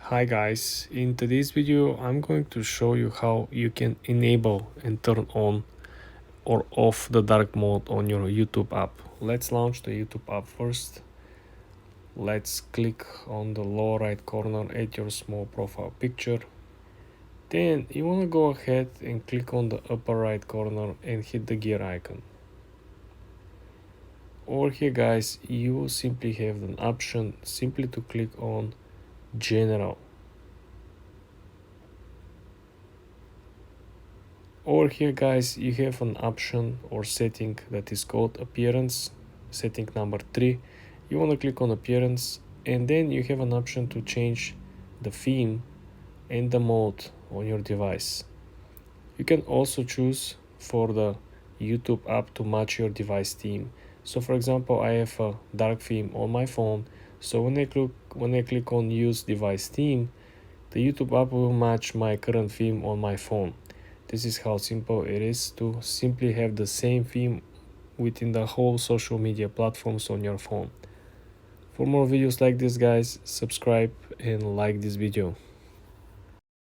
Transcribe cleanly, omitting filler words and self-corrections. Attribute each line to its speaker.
Speaker 1: Hi guys, in today's video I'm going to show you how you can enable and turn on or off the dark mode on your YouTube app. Let's launch the YouTube app first. Let's click on the lower right corner at your small profile picture. Then you want to go ahead and click on the upper right corner and hit the gear icon. Over here guys, you will simply have an option simply to click on General. Over here guys, you have an option or setting that is called appearance, setting number 3. You want to click on appearance and then you have an option to change the theme and the mode on your device. You can also choose for the YouTube app to match your device theme. So for example, I have a dark theme on my phone, so when I click on use device theme, the YouTube app will match my current theme on my phone. This is how simple it is to simply have the same theme within the whole social media platforms on your phone. For more videos like this guys, subscribe and like this video.